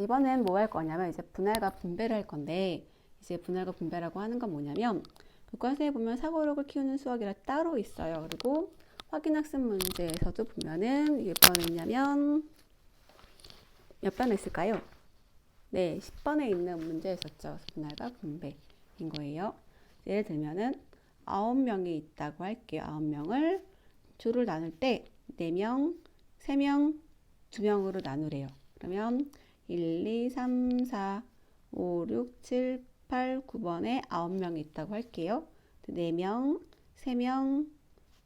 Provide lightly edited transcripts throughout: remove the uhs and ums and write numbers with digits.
이번엔 뭐 할 거냐면 이제 분할과 분배를 할 건데, 이제 분할과 분배라고 하는 건 뭐냐면 교과서에 보면 사고력을 키우는 수학이라 따로 있어요. 그리고 확인학습 문제에서도 보면은 이게 몇 번에 있냐면 몇 번에 있을까요? 네, 10번에 있는 문제였었죠. 분할과 분배인 거예요. 예를 들면은 9명이 있다고 할게요. 9명을 조를 나눌 때 4명, 3명, 2명으로 나누래요. 그러면 1, 2, 3, 4, 5, 6, 7, 8, 9번에 9명이 있다고 할게요. 4명, 3명,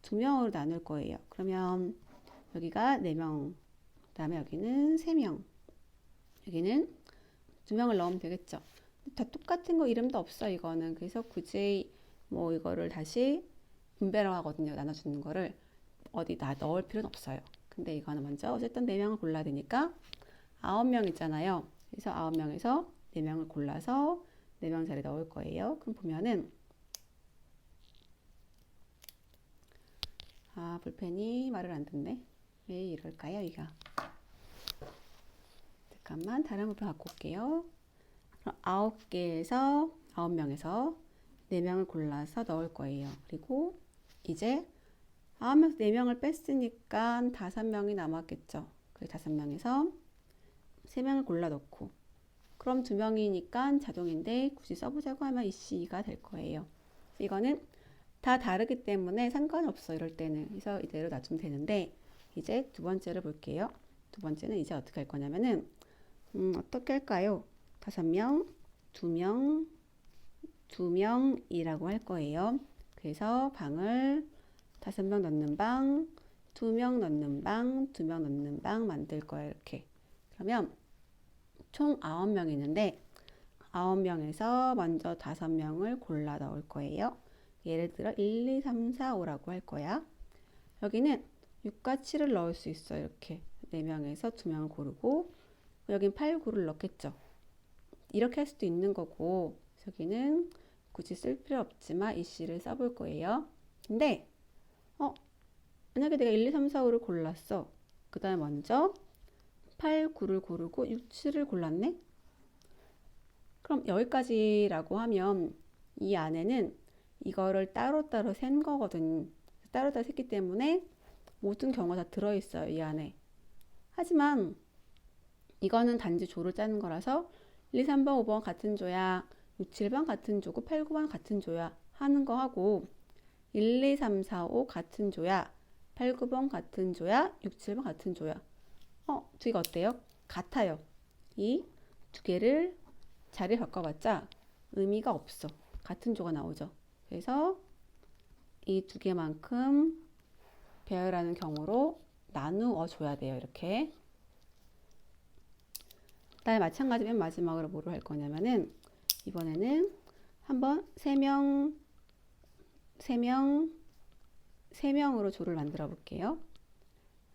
2명으로 나눌 거예요. 그러면 여기가 4명, 그 다음에 여기는 3명, 여기는 2명을 넣으면 되겠죠. 다 똑같은 거 이름도 없어 이거는. 그래서 굳이 뭐 이거를 다시 분배를 하거든요. 나눠주는 거를 어디 다 넣을 필요는 없어요. 근데 이거는 먼저 어쨌든 4명을 골라야 되니까 9명 있잖아요. 그래서 9명에서 4명을 골라서 4명 자리에 넣을 거예요. 그럼 보면은 볼펜이 말을 안 듣네. 왜 이럴까요, 이거? 잠깐만 다른 볼펜 갖고 올게요. 그럼 9개에서 9명에서 4명을 골라서 넣을 거예요. 그리고 이제 9명에서 4명을 뺐으니까 5명이 남았겠죠. 그래서 5명에서 3명을 골라 넣고, 그럼 2명이니까 자동인데 굳이 써보자고 하면 이C가 될 거예요. 이거는 다 다르기 때문에 상관없어 이럴 때는. 그래서 이대로 놔두면 되는데, 이제 두 번째를 볼게요. 두 번째는 이제 어떻게 할 거냐면은 어떻게 할까요? 5명, 2명, 2명이라고 할 거예요. 그래서 방을 5명 넣는 방, 2명 넣는 방, 2명 넣는 방 만들 거예요. 이렇게. 그러면 총 9명 있는데 9명에서 먼저 5명을 골라 넣을 거예요. 예를 들어 1, 2, 3, 4, 5라고 할 거야. 여기는 6과 7을 넣을 수 있어요. 이렇게 4명에서 2명을 고르고, 여긴 8, 9를 넣겠죠. 이렇게 할 수도 있는 거고, 여기는 굳이 쓸 필요 없지만 이 C를 써볼 거예요. 근데 만약에 내가 1, 2, 3, 4, 5를 골랐어. 그 다음에 먼저 8, 9를 고르고 6, 7을 골랐네? 그럼 여기까지라고 하면 이 안에는 이거를 따로따로 센 거거든. 따로따로 샜기 때문에 모든 경우가 다 들어있어요, 이 안에. 하지만 이거는 단지 조를 짜는 거라서 1, 2, 3번, 5번 같은 조야, 6, 7번 같은 조고 8, 9번 같은 조야 하는 거 하고, 1, 2, 3, 4, 5 같은 조야, 8, 9번 같은 조야, 6, 7번 같은 조야. 두 개가 어때요? 같아요. 이 두 개를 자리 바꿔봤자 의미가 없어. 같은 조가 나오죠. 그래서 이 두 개만큼 배열하는 경우로 나누어 줘야 돼요. 이렇게. 그다음에 마찬가지 맨 마지막으로 뭐로 할 거냐면은 이번에는 한번 3명, 3명, 3명으로 조를 만들어 볼게요.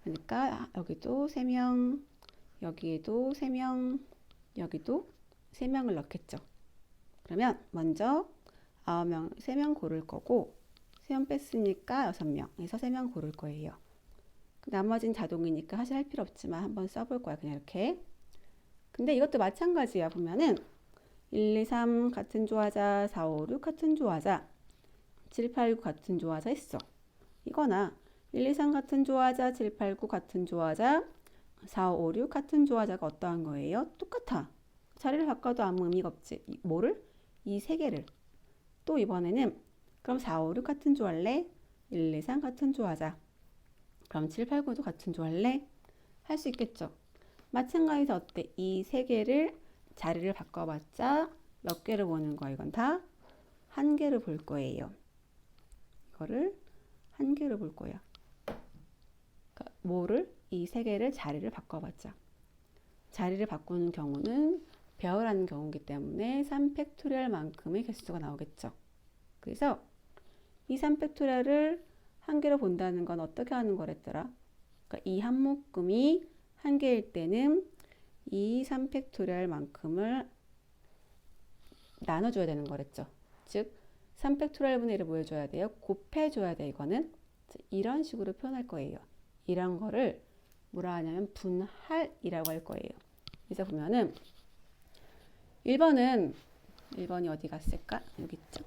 그러니까 여기도 3명, 여기에도 3명, 여기도 3명을 넣겠죠. 그러면 먼저 9명, 3명 고를 거고, 3명 뺐으니까 6명에서 3명 고를 거예요. 나머지는 자동이니까 사실 할 필요 없지만 한번 써볼 거야. 그냥 이렇게. 근데 이것도 마찬가지야. 보면은 1, 2, 3 같은 조하자, 4, 5, 6 같은 조하자, 7, 8, 9 같은 조하자 있어. 이거나 1, 2, 3 같은 조하자, 7, 8, 9 같은 조하자, 4, 5, 6 같은 조하자가 어떠한 거예요? 똑같아. 자리를 바꿔도 아무 의미가 없지. 뭐를? 이 세 개를. 또 이번에는 그럼 4, 5, 6 같은 조 할래? 1, 2, 3 같은 조 하자. 그럼 7, 8, 9도 같은 조 할래? 할 수 있겠죠. 마찬가지로 어때? 이 세 개를 자리를 바꿔봤자 몇 개를 보는 거야? 이건 다 한 개를 볼 거예요. 이거를 한 개를 볼 거야. 그러니까 뭐를? 이 세 개를 자리를 바꿔봤자. 자리를 바꾸는 경우는 배열하는 경우이기 때문에 3팩토리얼만큼의 개수가 나오겠죠. 그래서 이 3팩토리얼을 한 개로 본다는 건 어떻게 하는 거랬더라? 그러니까 이 한 묶음이 한 개일 때는 이 3팩토리얼만큼을 나눠줘야 되는 거랬죠. 즉 3팩토리얼분의 1을 뭐 해줘야 돼요? 곱해줘야 돼. 이거는 이런 식으로 표현할 거예요. 이런 거를 뭐라 하냐면 분할이라고 할 거예요. 여기서 보면은 1번이 어디 갔을까? 여기 있죠.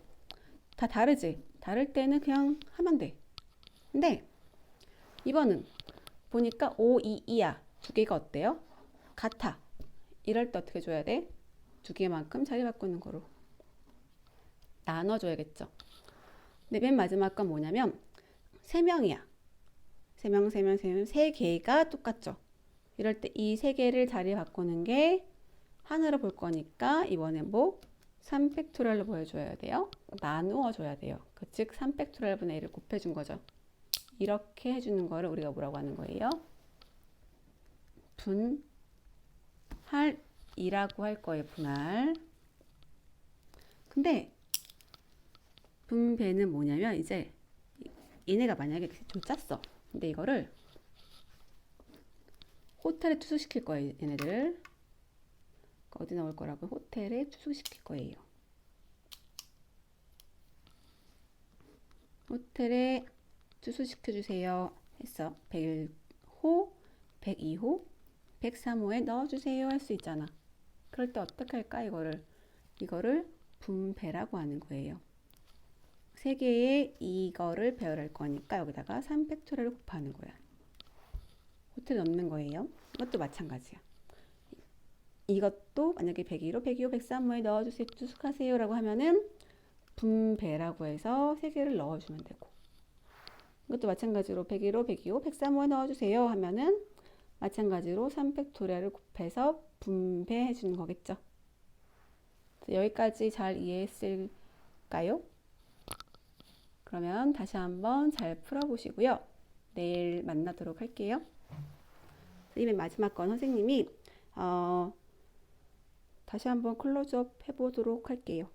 다 다르지? 다를 때는 그냥 하면 돼. 근데 2번은 보니까 5, 2, 2야. 두 개가 어때요? 같아. 이럴 때 어떻게 줘야 돼? 두 개만큼 자리 바꾸는 거로 나눠줘야겠죠. 근데 맨 마지막 건 뭐냐면 3명이야. 3명, 3명, 3명, 3개가 똑같죠. 이럴 때 이 3개를 자리 바꾸는 게 하나로 볼 거니까 이번엔 뭐 3팩토리얼로 보여줘야 돼요. 나누어 줘야 돼요. 즉 3팩토리얼분의 1을 곱해준 거죠. 이렇게 해주는 거를 우리가 뭐라고 하는 거예요? 분할이라고 할 거예요. 분할. 근데 분배는 뭐냐면 이제 얘네가 만약에 좀 짰어. 근데 이거를 호텔에 투숙시킬 거예요. 얘네들 어디 나올 거라고? 호텔에 투숙시킬 거예요. 호텔에 투숙시켜주세요 했어. 101호, 102호, 103호에 넣어주세요 할 수 있잖아. 그럴 때 어떻게 할까? 이거를 분배라고 하는 거예요. 3개의 이거를 배열할 거니까 여기다가 3팩토리얼을 곱하는 거야. 호텔 넣는 거예요. 이것도 마찬가지야. 이것도 만약에 101호, 102호, 103호에 넣어주세요. 투숙하세요 라고 하면은 분배라고 해서 3개를 넣어주면 되고, 이것도 마찬가지로 101호, 102호, 103호에 넣어주세요 하면은 마찬가지로 3팩토리얼을 곱해서 분배해 주는 거겠죠. 여기까지 잘 이해했을까요? 그러면 다시 한번 잘 풀어보시고요. 내일 만나도록 할게요. 맨 마지막 건 선생님이 다시 한번 클로즈업 해보도록 할게요.